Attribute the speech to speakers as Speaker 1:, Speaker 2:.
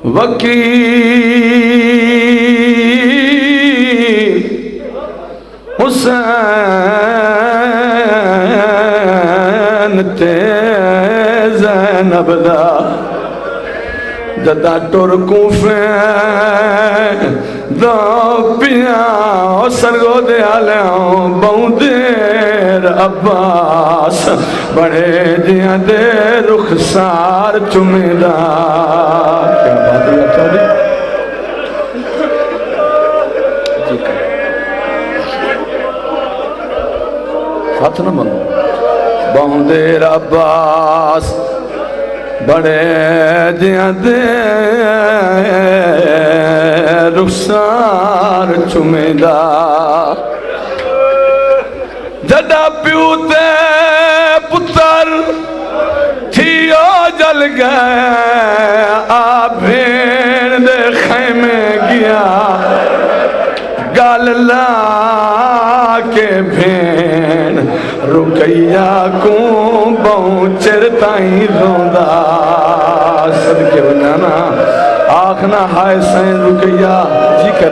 Speaker 1: وکیل حسین تے زینب دا جدا ٹر کوفیں دا پیاں سرگو دے آلیاں بہن دیر عباس بڑے دیاں دے رخسار چمیدہ کیا بات ہے چاہتے ساتھ نہ بنو بہن دیر عباس بڑے دیاں دے رخسار چمیدہ جدا پیو تے پتر تھیو جل گئے آ بھین دے خیمے گیا گال لا کے بھین رکیہ کو بہن چرتائیں روندہ صدقے بنانا آنکھ نہ ہائے سین رکیہ جی کر